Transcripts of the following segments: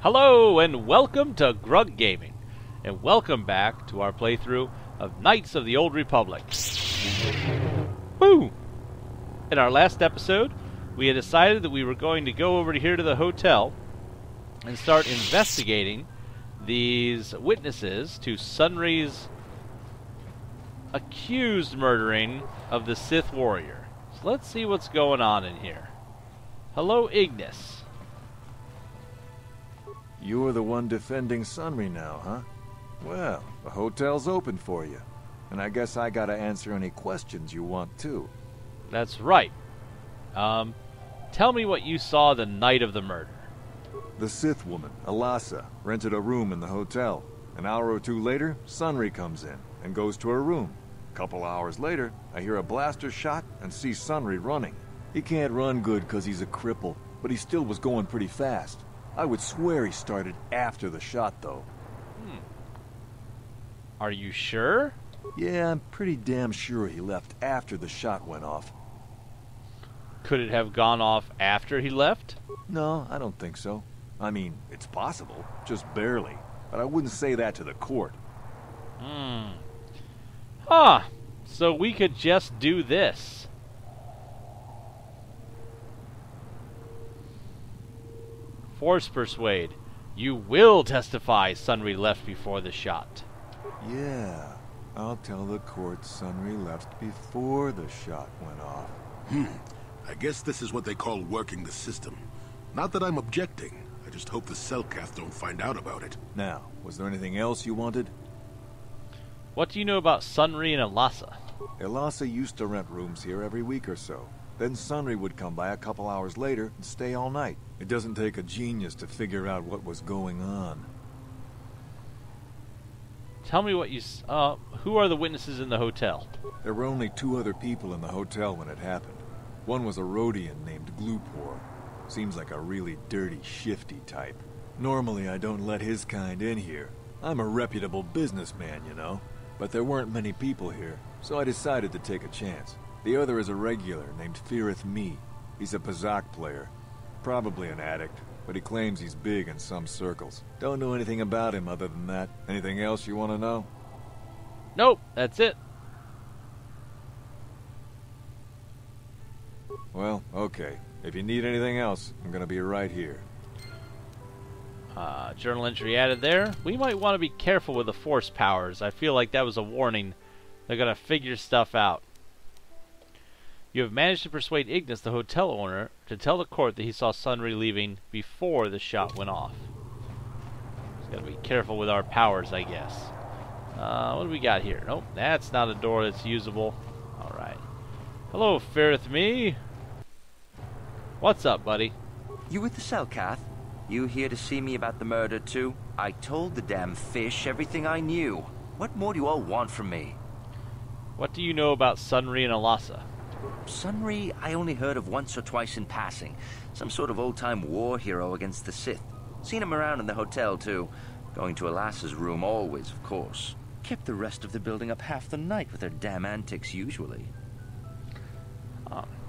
Hello and welcome to Grug Gaming, and welcome back to our playthrough of Knights of the Old Republic. Woo! In our last episode, we had decided that we were going to go over here to the hotel and start investigating these witnesses to Sunry's accused murdering of the Sith warrior. So let's see what's going on in here. Hello, Ignis. You're the one defending Sunry now, huh? Well, the hotel's open for you. And I guess I gotta answer any questions you want too. That's right. Tell me what you saw the night of the murder. The Sith woman, Alasa, rented a room in the hotel. An hour or two later, Sunry comes in and goes to her room. A couple hours later, I hear a blaster shot and see Sunry running. He can't run good 'cause he's a cripple, but he still was going pretty fast. I would swear he started after the shot, though. Are you sure? Yeah, I'm pretty damn sure he left after the shot went off. Could it have gone off after he left? No, I don't think so. I mean, it's possible, just barely. But I wouldn't say that to the court. Huh. So we could just do this. Force persuade. You will testify Sunry left before the shot. Yeah, I'll tell the court Sunry left before the shot went off. I guess this is what they call working the system. Not that I'm objecting. I just hope the Selkath don't find out about it. Now, was there anything else you wanted? What do you know about Sunry and Alasa? Alasa used to rent rooms here every week or so. Then Sunry would come by a couple hours later and stay all night. It doesn't take a genius to figure out what was going on. Tell me what you who are the witnesses in the hotel? There were only two other people in the hotel when it happened. One was a Rhodian named Glupor. Seems like a really dirty, shifty type. Normally I don't let his kind in here. I'm a reputable businessman, you know. But there weren't many people here, so I decided to take a chance. The other is a regular named Firith Me. He's a Pazak player. Probably an addict, but he claims he's big in some circles. Don't know anything about him other than that. Anything else you want to know? Nope, that's it. Well, okay. If you need anything else, I'm gonna be right here. Journal entry added there. We might want to be careful with the force powers. I feel like that was a warning. They're gonna figure stuff out. You have managed to persuade Ignis, the hotel owner, to tell the court that he saw Sunry leaving before the shot went off. Just gotta be careful with our powers, I guess. What do we got here? Nope, that's not a door that's usable. Alright. Hello, Firith Me. What's up, buddy? You with the Selkath? You here to see me about the murder, too? I told the damn fish everything I knew. What more do you all want from me? What do you know about Sunry and Alasa? Sunry, I only heard of once or twice in passing. Some sort of old-time war hero against the Sith. Seen him around in the hotel, too. Going to Alasa's room always, of course. Kept the rest of the building up half the night with their damn antics, usually.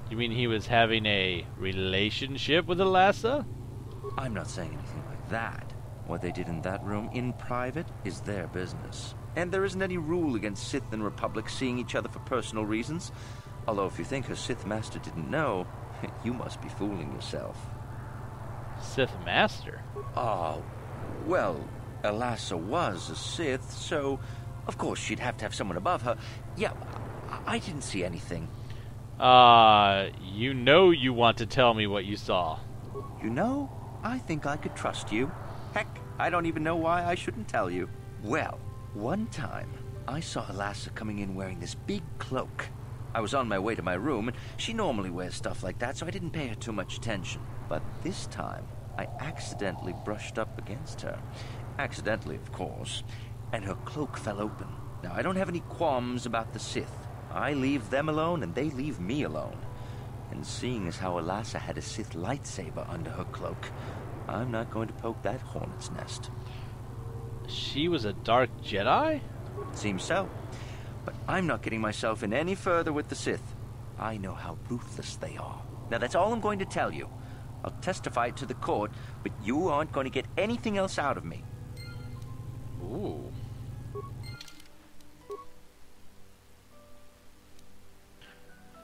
You mean he was having a relationship with Alasa? I'm not saying anything like that. What they did in that room in private is their business. And there isn't any rule against Sith and Republic seeing each other for personal reasons. Although if you think her Sith Master didn't know, you must be fooling yourself. Sith Master? Oh, well, Alasa was a Sith, so of course she'd have to have someone above her. Yeah, I didn't see anything. You know you want to tell me what you saw. You know, I think I could trust you. Heck, I don't even know why I shouldn't tell you. Well, one time, I saw Alasa coming in wearing this big cloak. I was on my way to my room, and she normally wears stuff like that, so I didn't pay her too much attention. But this time, I accidentally brushed up against her. Accidentally, of course. And her cloak fell open. Now, I don't have any qualms about the Sith. I leave them alone, and they leave me alone. And seeing as how Alasa had a Sith lightsaber under her cloak, I'm not going to poke that hornet's nest. She was a Dark Jedi? Seems so. But I'm not getting myself in any further with the Sith. I know how ruthless they are. Now, that's all I'm going to tell you. I'll testify it to the court, but you aren't going to get anything else out of me. Ooh.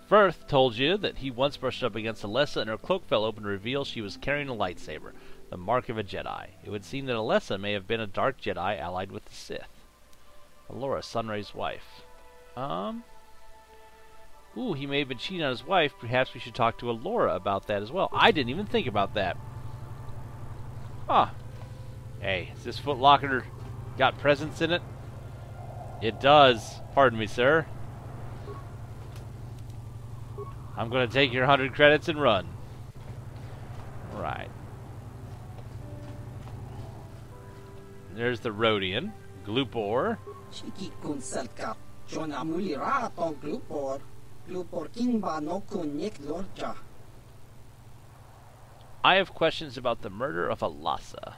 Firth told you that he once brushed up against Alessa and her cloak fell open to reveal she was carrying a lightsaber, the mark of a Jedi. It would seem that Alessa may have been a dark Jedi allied with the Sith. Allura, Sunray's wife. Ooh, he may have been cheating on his wife. Perhaps we should talk to Allura about that as well. I didn't even think about that. Huh. Hey, is this Foot Locker got presents in it? It does. Pardon me, sir. I'm going to take your 100 credits and run. Right. There's the Rodian. Glupor. Shikikun salkap. Jona mulira tong glupor. Glupor kinba no kun nek lorja. I have questions about the murder of Alassa.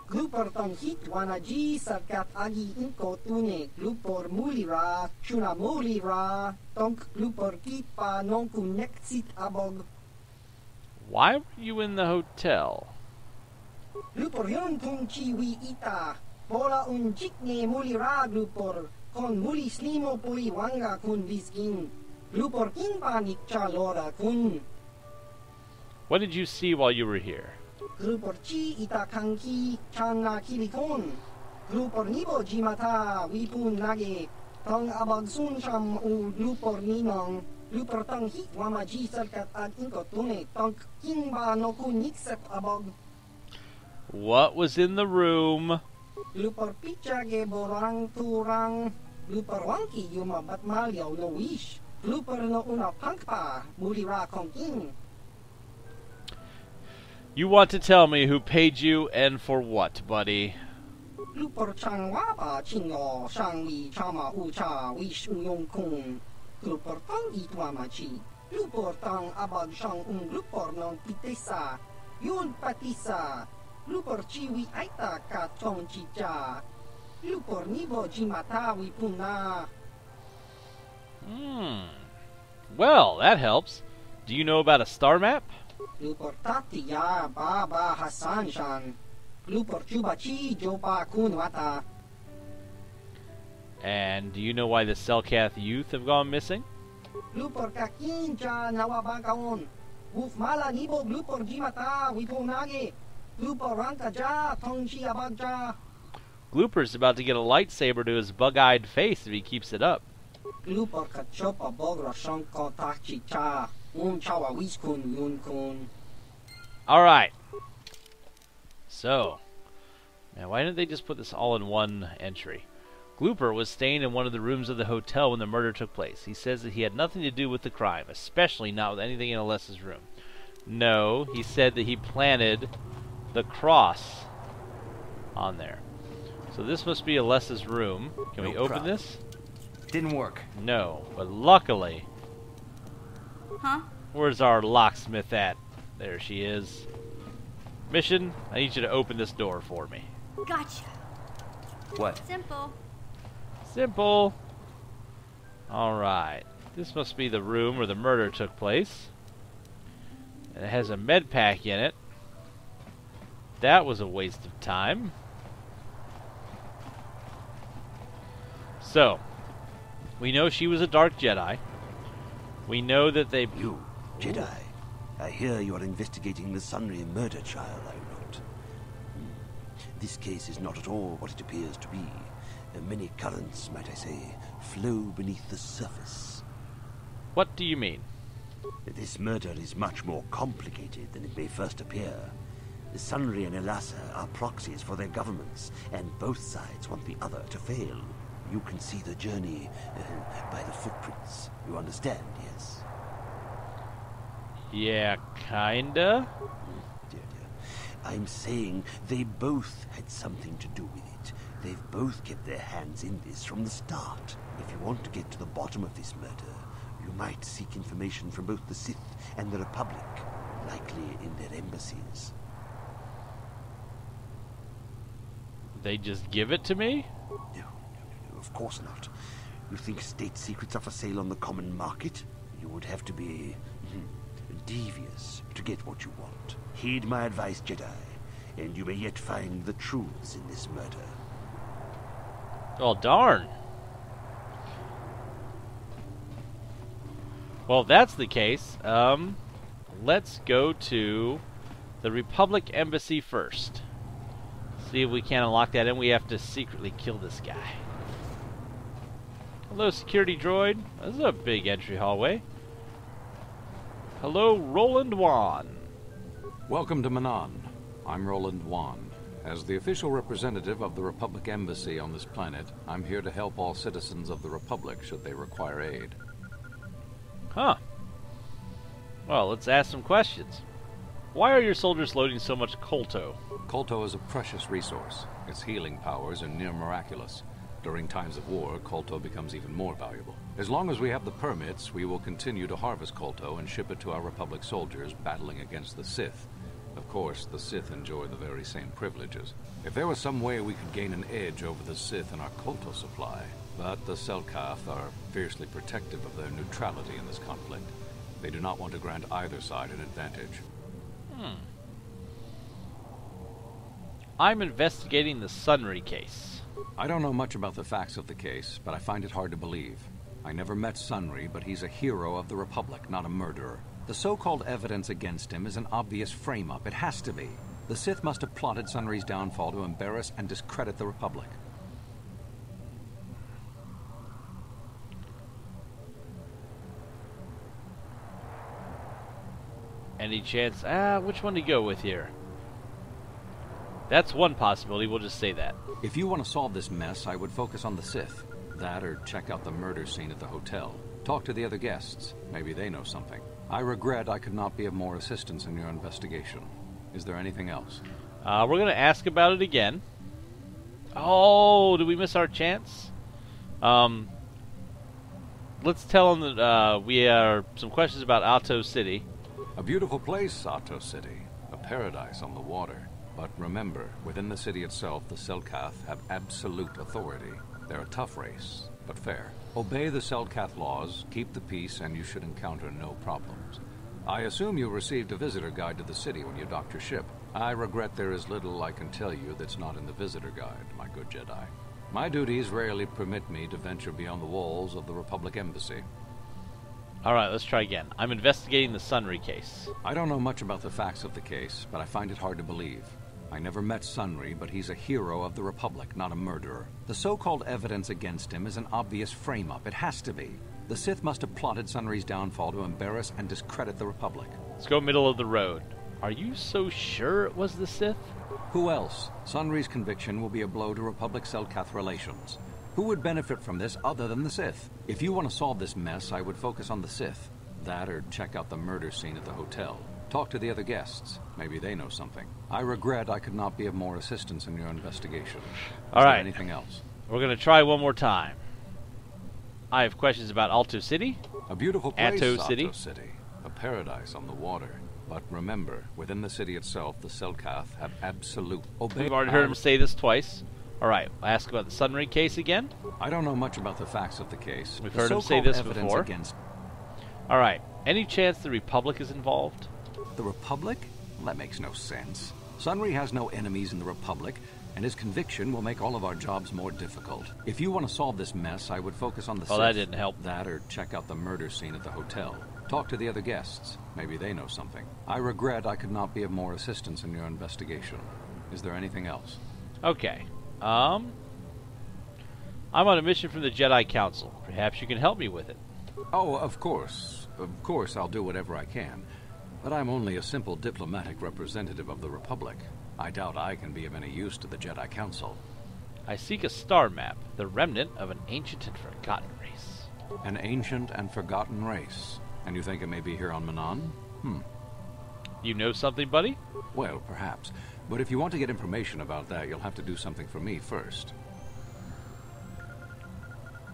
Glupor tong hit wanaji salkat agi inko tune. Glupor mulira chuna mulira. Tong glupor kipa non kun nek sit abog. Why were you in the hotel? Glupor yon tung chiwi ita. Pola un jikne mulira glupor. Kon muli slimo puli wanga kun viskin. Glupor kinpa nikcha lora kun. What did you see while you were here? Glupor chi ita kanki chana kilikon. Glupor nibo jimata wipun nage. Tong abag sun sham u glupor ninong. Glupor tong hit wamaji salkat ad inko tune. Tong kinba no kun niksep abog. What was in the room? Glupor picha ge borang turang. Glupor wangki yuma bat malyaw no wish. Glupor no una pangpa. Mulira kongking. You want to tell me who paid you and for what, buddy? Glupor chang wapa chingo shang wi chama ucha wish uyong kung. Glupor tong itwama chi. Glupor tong abag shang glupor non pitesa. Yun patisa. Glupor chiwi aita ka tong chicha. Glupor nibo jimata wi puna. Well, that helps. Do you know about a star map? Glupor tatiya baba Hasan shan. Glupor chubachi jopa kunwata. And do you know why the Selkath youth have gone missing? Glupor kakinja nawabagaon. Uf mala nibo glupor jimata wipunage. Glupor ranka ja tongchi abagja. Glooper's about to get a lightsaber to his bug-eyed face if he keeps it up. Glupor kachopa bogra shanko tachi cha. Chawa wiskun yun kun. Alright. So, now why didn't they just put this all in one entry? Glooper was staying in one of the rooms of the hotel when the murder took place. He says that he had nothing to do with the crime, especially not with anything in Alessa's room. No, he said that he planted the cross on there. So this must be Alessa's room. Can we open this? Didn't work. No, but luckily... Huh? Where's our locksmith at? There she is. Mission, I need you to open this door for me. Gotcha. What? Simple. Simple. Alright. This must be the room where the murder took place. And it has a med pack in it. That was a waste of time. So, we know she was a Dark Jedi. We know that they... You, Jedi. I hear you are investigating the Sunray murder trial, are you not? This case is not at all what it appears to be. Many currents, might I say, flow beneath the surface. What do you mean? This murder is much more complicated than it may first appear. Sunray and Alassa are proxies for their governments, and both sides want the other to fail. You can see the journey by the footprints. You understand, yes? Yeah, kinda. Dear. I'm saying they both had something to do with it. They've both kept their hands in this from the start. If you want to get to the bottom of this murder, you might seek information from both the Sith and the Republic, likely in their embassies. They just give it to me? No, of course not. You think state secrets are for sale on the common market? You would have to be and devious to get what you want. Heed my advice, Jedi, and you may yet find the truths in this murder. Oh, darn. Well, if that's the case, let's go to the Republic Embassy first. See if we can unlock that, and we have to secretly kill this guy. Hello, security droid. This is a big entry hallway. Hello, Roland Wan. Welcome to Manan. I'm Roland Wan. As the official representative of the Republic Embassy on this planet, I'm here to help all citizens of the Republic should they require aid. Huh. Well, let's ask some questions. Why are your soldiers loading so much Kolto? Kolto is a precious resource. Its healing powers are near miraculous. During times of war, Kolto becomes even more valuable. As long as we have the permits, we will continue to harvest Kolto and ship it to our Republic soldiers battling against the Sith. Of course, the Sith enjoy the very same privileges. If there was some way we could gain an edge over the Sith in our Kolto supply, but the Selkath are fiercely protective of their neutrality in this conflict. They do not want to grant either side an advantage. I'm investigating the Sunry case. I don't know much about the facts of the case, but I find it hard to believe. I never met Sunry, but he's a hero of the Republic, not a murderer. The so-called evidence against him is an obvious frame-up. It has to be. The Sith must have plotted Sunry's downfall to embarrass and discredit the Republic. Any chance? Which one to go with here? That's one possibility, we'll just say that. If you want to solve this mess, I would focus on the Sith. That or check out the murder scene at the hotel. Talk to the other guests. Maybe they know something. I regret I could not be of more assistance in your investigation. Is there anything else? We're going to ask about it again. Oh, did we miss our chance? Let's tell them that we are some questions about Ahto City. A beautiful place, Ahto City. A paradise on the water. But remember, within the city itself, the Selkath have absolute authority. They're a tough race, but fair. Obey the Selkath laws, keep the peace, and you should encounter no problems. I assume you received a visitor guide to the city when you docked your ship. I regret there is little I can tell you that's not in the visitor guide, my good Jedi. My duties rarely permit me to venture beyond the walls of the Republic Embassy. Alright, let's try again. I'm investigating the Sunry case. I don't know much about the facts of the case, but I find it hard to believe. I never met Sunry, but he's a hero of the Republic, not a murderer. The so-called evidence against him is an obvious frame-up. It has to be. The Sith must have plotted Sunry's downfall to embarrass and discredit the Republic. Let's go middle of the road. Are you so sure it was the Sith? Who else? Sunry's conviction will be a blow to Republic-Selkath relations. Who would benefit from this other than the Sith? If you want to solve this mess, I would focus on the Sith. That or check out the murder scene at the hotel. Talk to the other guests. Maybe they know something. I regret I could not be of more assistance in your investigation. All right. Anything else? We're going to try one more time. I have questions about Ahto City. A beautiful place, Ahto City. A paradise on the water. But remember, within the city itself, the Selkath have absolute... We've already heard him say this twice. All right, I'll ask about the Sunry case again. I don't know much about the facts of the case. We've heard him say this before. All right, any chance the Republic is involved? The Republic? Well, that makes no sense. Sunry has no enemies in the Republic, and his conviction will make all of our jobs more difficult. If you want to solve this mess, I would focus on the Sith. That didn't help. That or check out the murder scene at the hotel. Talk to the other guests. Maybe they know something. I regret I could not be of more assistance in your investigation. Is there anything else? Okay. I'm on a mission from the Jedi Council. Perhaps you can help me with it. Oh, of course. Of course, I'll do whatever I can. But I'm only a simple diplomatic representative of the Republic. I doubt I can be of any use to the Jedi Council. I seek a star map, the remnant of an ancient and forgotten race. An ancient and forgotten race. And you think it may be here on Manan? You know something, buddy? Well, perhaps. But if you want to get information about that, you'll have to do something for me first.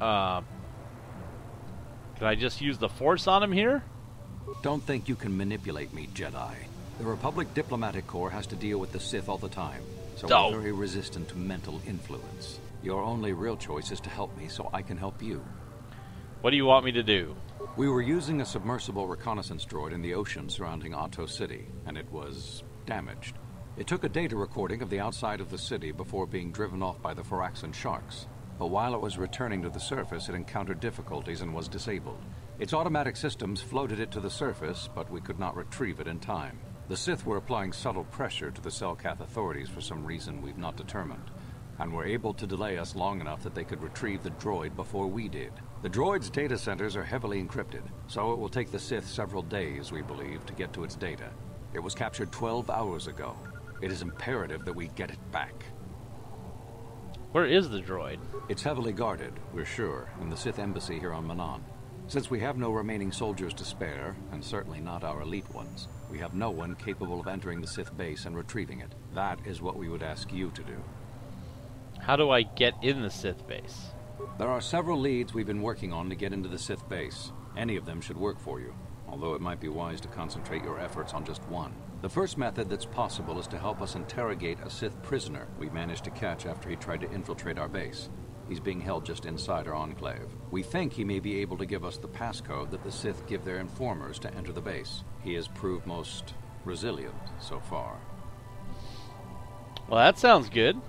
Can I just use the Force on him here? Don't think you can manipulate me, Jedi. The Republic Diplomatic Corps has to deal with the Sith all the time, so we're very resistant to mental influence. Your only real choice is to help me so I can help you. What do you want me to do? We were using a submersible reconnaissance droid in the ocean surrounding Otto City, and it was damaged. It took a data recording of the outside of the city before being driven off by the Phyraxan sharks. But while it was returning to the surface, it encountered difficulties and was disabled. Its automatic systems floated it to the surface, but we could not retrieve it in time. The Sith were applying subtle pressure to the Selkath authorities for some reason we've not determined, and were able to delay us long enough that they could retrieve the droid before we did. The droid's data centers are heavily encrypted, so it will take the Sith several days, we believe, to get to its data. It was captured 12 hours ago. It is imperative that we get it back. Where is the droid? It's heavily guarded, we're sure, in the Sith embassy here on Manaan. Since we have no remaining soldiers to spare, and certainly not our elite ones, we have no one capable of entering the Sith base and retrieving it. That is what we would ask you to do. How do I get in the Sith base? There are several leads we've been working on to get into the Sith base. Any of them should work for you, although it might be wise to concentrate your efforts on just one. The first method that's possible is to help us interrogate a Sith prisoner we managed to catch after he tried to infiltrate our base. He's being held just inside our enclave. We think he may be able to give us the passcode that the Sith give their informers to enter the base. He has proved most resilient so far. Well, that sounds good.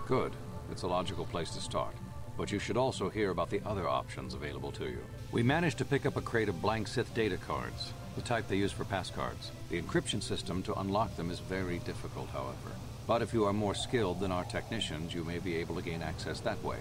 Good. It's a logical place to start. But you should also hear about the other options available to you. We managed to pick up a crate of blank Sith data cards, the type they use for passcards. The encryption system to unlock them is very difficult, however. But if you are more skilled than our technicians, you may be able to gain access that way.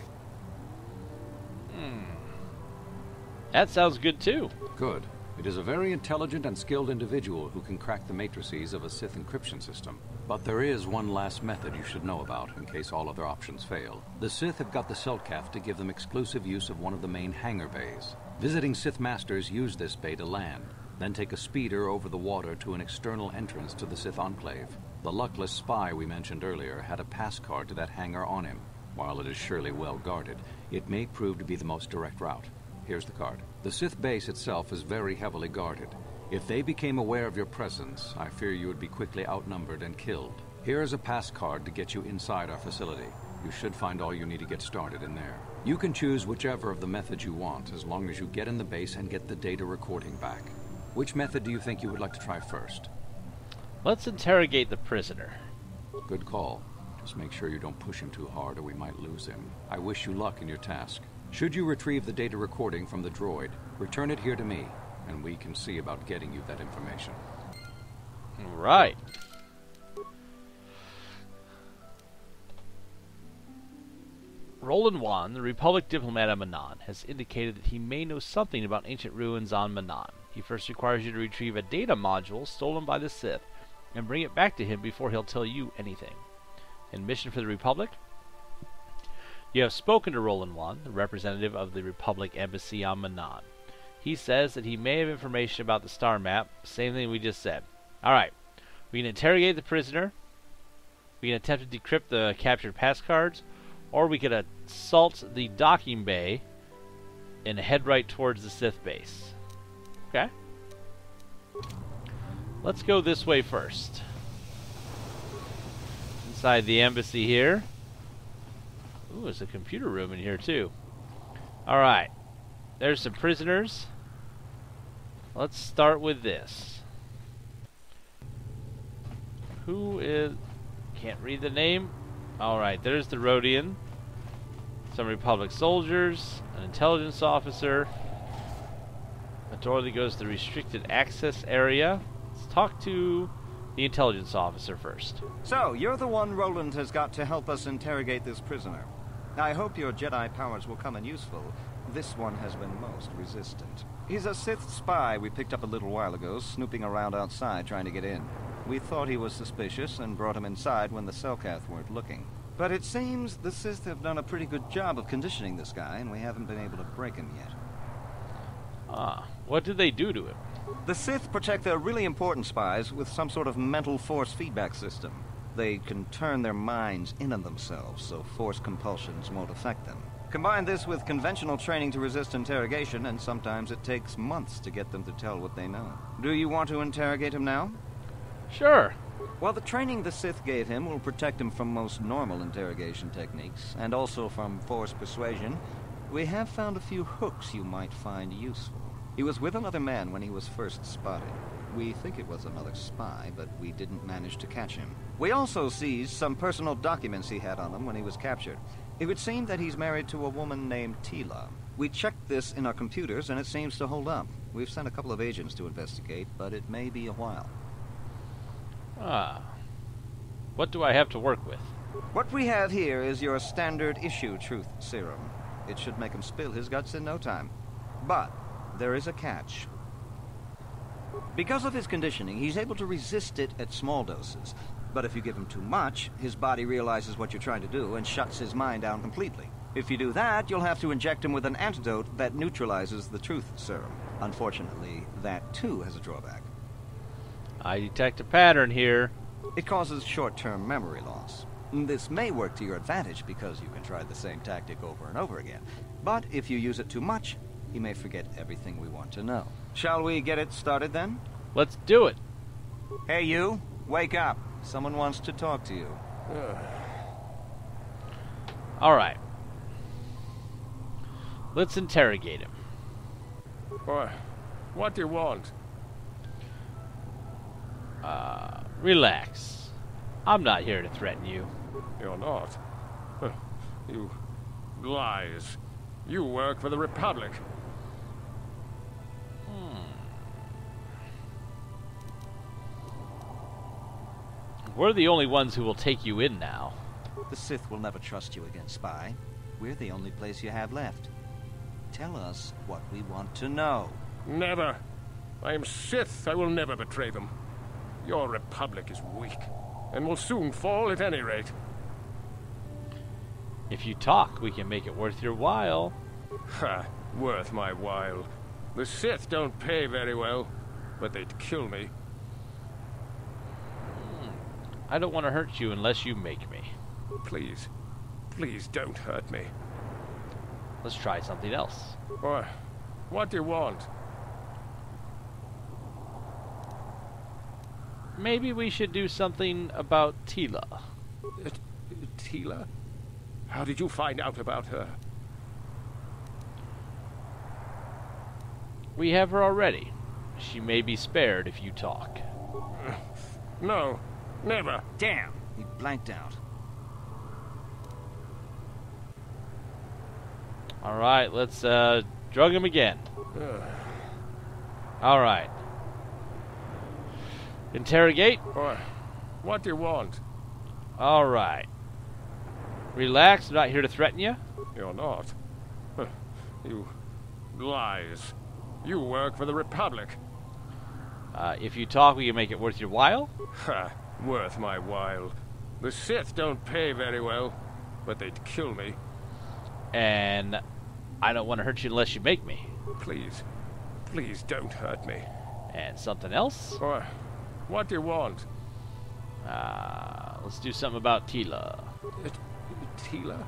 That sounds good too. Good. It is a very intelligent and skilled individual who can crack the matrices of a Sith encryption system. But there is one last method you should know about in case all other options fail. The Sith have got the Selkath to give them exclusive use of one of the main hangar bays. Visiting Sith Masters use this bay to land, then take a speeder over the water to an external entrance to the Sith Enclave. The luckless spy we mentioned earlier had a passcard to that hangar on him. While it is surely well guarded, it may prove to be the most direct route. Here's the card. The Sith base itself is very heavily guarded. If they became aware of your presence, I fear you would be quickly outnumbered and killed. Here is a pass card to get you inside our facility. You should find all you need to get started in there. You can choose whichever of the methods you want, as long as you get in the base and get the data recording back. Which method do you think you would like to try first? Let's interrogate the prisoner. Good call. Just make sure you don't push him too hard or we might lose him. I wish you luck in your task. Should you retrieve the data recording from the droid, return it here to me, and we can see about getting you that information. Right. Roland Wan, the Republic diplomat at Manaan, has indicated that he may know something about ancient ruins on Manaan. He first requires you to retrieve a data module stolen by the Sith and bring it back to him before he'll tell you anything. In Mission for the Republic, you have spoken to Roland Wan, the representative of the Republic Embassy on Manaan. He says that he may have information about the star map, same thing we just said. Alright, we can interrogate the prisoner, we can attempt to decrypt the captured pass cards, or we could assault the docking bay and head right towards the Sith base. Okay? Let's go this way first. Inside the embassy here. Ooh, there's a computer room in here too. Alright. There's some prisoners. Let's start with this. Who is... Can't read the name. Alright, there's the Rodian. Some Republic soldiers. An intelligence officer. A door that goes to the restricted access area. Let's talk to the intelligence officer first. So, you're the one Roland has got to help us interrogate this prisoner. I hope your Jedi powers will come in useful. This one has been most resistant. He's a Sith spy we picked up a little while ago, snooping around outside trying to get in. We thought he was suspicious and brought him inside when the Selkath weren't looking. But it seems the Sith have done a pretty good job of conditioning this guy, and we haven't been able to break him yet. Ah, what did they do to him? The Sith protect their really important spies with some sort of mental force feedback system. They can turn their minds in on themselves, so force compulsions won't affect them. Combine this with conventional training to resist interrogation, and sometimes it takes months to get them to tell what they know. Do you want to interrogate him now? Sure. Well, the training the Sith gave him will protect him from most normal interrogation techniques, and also from forced persuasion. We have found a few hooks you might find useful. He was with another man when he was first spotted. We think it was another spy, but we didn't manage to catch him. We also seized some personal documents he had on him when he was captured. It would seem that he's married to a woman named Tila. We checked this in our computers, and it seems to hold up. We've sent a couple of agents to investigate, but it may be a while. Ah. What do I have to work with? What we have here is your standard issue truth serum. It should make him spill his guts in no time. But there is a catch. Because of his conditioning, he's able to resist it at small doses. But if you give him too much, his body realizes what you're trying to do and shuts his mind down completely. If you do that, you'll have to inject him with an antidote that neutralizes the truth serum. Unfortunately, that too has a drawback. I detect a pattern here. It causes short-term memory loss. This may work to your advantage because you can try the same tactic over and over again. But if you use it too much, he may forget everything we want to know. Shall we get it started then? Let's do it. Hey you, wake up. Someone wants to talk to you. All right. Let's interrogate him. What do you want? Relax. I'm not here to threaten you. You're not. You lies. You work for the Republic. We're the only ones who will take you in now. The Sith will never trust you again, spy. We're the only place you have left. Tell us what we want to know. Never. I am Sith. I will never betray them. Your Republic is weak, and will soon fall at any rate. If you talk, we can make it worth your while. Ha! Worth my while. The Sith don't pay very well, but they'd kill me. I don't want to hurt you unless you make me. Please. Please don't hurt me. Let's try something else. What do you want? Maybe we should do something about Tila. Tila? How did you find out about her? We have her already. She may be spared if you talk. No, never. Damn, he blanked out. Alright, let's drug him again. Alright. Interrogate? What do you want? Alright. Relax, I'm not here to threaten you. You're not. You lies. You work for the Republic. If you talk, we can make it worth your while. Ha! Worth my while. The Sith don't pay very well, but they'd kill me. And I don't want to hurt you unless you make me. Please. Please don't hurt me. And something else? What do you want? Let's do something about Tila. Tila?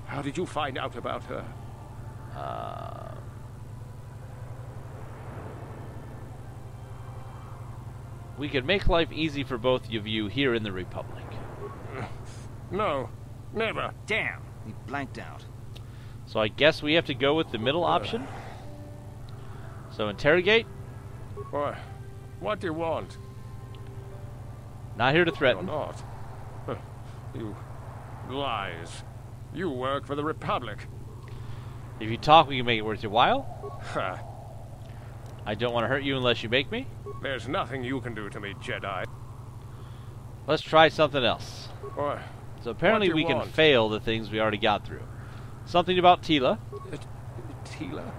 How did you find out about her? We could make life easy for both of you here in the Republic. No, never. Damn, he blanked out. So I guess we have to go with the middle option. So interrogate. What do you want? Not here to threaten. You're not. You lies. You work for the Republic. If you talk, we can make it worth your while. Ha! I don't want to hurt you unless you make me. There's nothing you can do to me, Jedi. Let's try something else. So apparently we can fail the things we already got through. Something about Tila. Tila?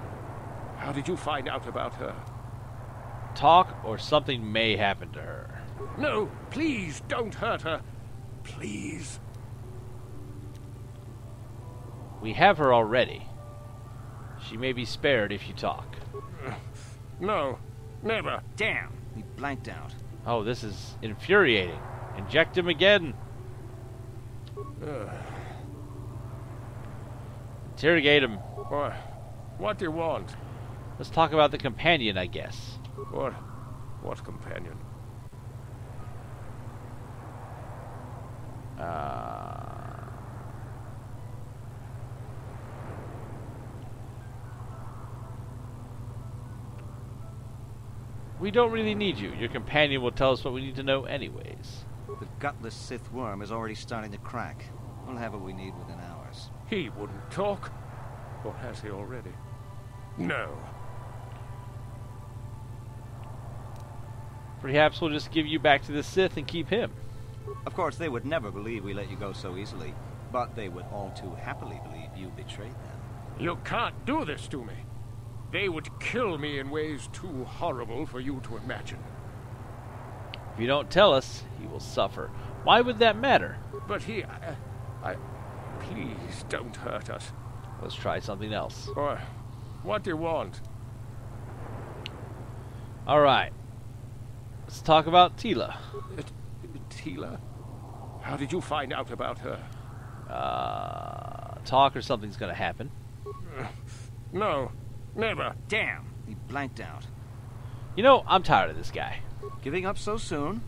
How did you find out about her? Talk or something may happen to her. No, please don't hurt her. Please. We have her already. She may be spared if you talk. No, never. Damn, he blanked out. Oh, this is infuriating. Inject him again. Interrogate him. What do you want? Let's talk about the companion, I guess. What companion? We don't really need you. Your companion will tell us what we need to know anyways. The gutless Sith worm is already starting to crack. We'll have what we need within hours. He wouldn't talk. Or has he already? No. Perhaps we'll just give you back to the Sith and keep him. Of course, they would never believe we let you go so easily, but they would all too happily believe you betrayed them. You can't do this to me. They would kill me in ways too horrible for you to imagine. If you don't tell us, he will suffer. Why would that matter? But please don't hurt us. Let's try something else. Or, what do you want? Alright. Let's talk about Tila. Tila? How did you find out about her? Talk or something's gonna happen. No, never. Damn, he blanked out. You know, I'm tired of this guy. Giving up so soon?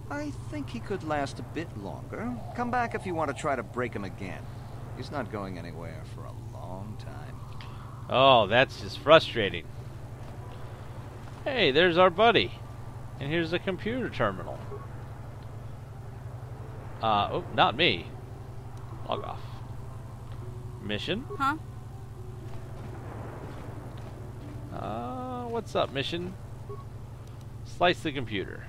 I think he could last a bit longer. Come back if you want to try to break him again. He's not going anywhere for a long time. Oh, that's just frustrating. Hey, there's our buddy. And here's the computer terminal. Oh, not me. Log off. Mission? Huh? What's up, mission? Slice the computer.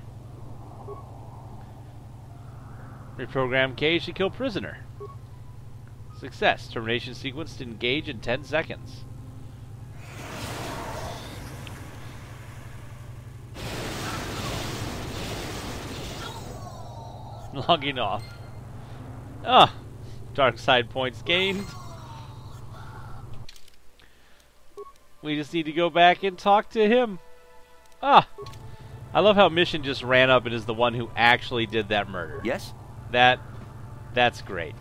Reprogram cage to kill prisoner. Success. Termination sequence to engage in 10 seconds. Logging off. Ah! Dark side points gained. We just need to go back and talk to him. Ah! I love how Mission just ran up and is the one who actually did that murder. Yes? That's great.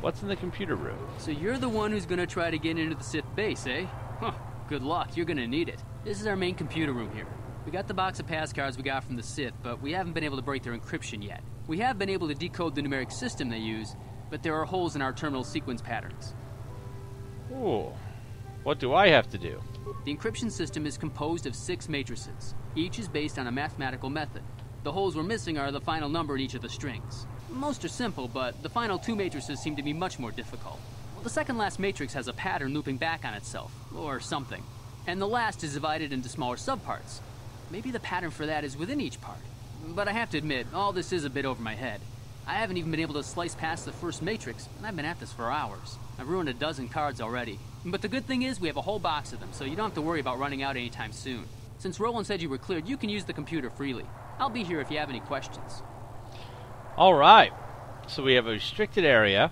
What's in the computer room? So you're the one who's gonna try to get into the Sith base, eh? Huh. Good luck, you're gonna need it. This is our main computer room here. We got the box of passcards we got from the Sith, but we haven't been able to break their encryption yet. We have been able to decode the numeric system they use, but there are holes in our terminal sequence patterns. Ooh. What do I have to do? The encryption system is composed of 6 matrices. Each is based on a mathematical method. The holes we're missing are the final number in each of the strings. Most are simple, but the final 2 matrices seem to be much more difficult. Well, the second last matrix has a pattern looping back on itself, or something. And the last is divided into smaller subparts. Maybe the pattern for that is within each part. But I have to admit, all this is a bit over my head. I haven't even been able to slice past the first matrix, and I've been at this for hours. I've ruined a dozen cards already. But the good thing is we have a whole box of them, so you don't have to worry about running out anytime soon. Since Roland said you were cleared, you can use the computer freely. I'll be here if you have any questions. Alright. So we have a restricted area,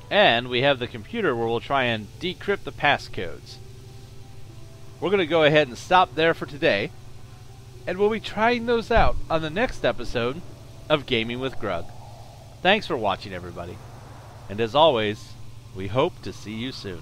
and we have the computer where we'll try and decrypt the passcodes. We're going to go ahead and stop there for today, and we'll be trying those out on the next episode of Gaming with Grug. Thanks for watching, everybody. And as always, we hope to see you soon.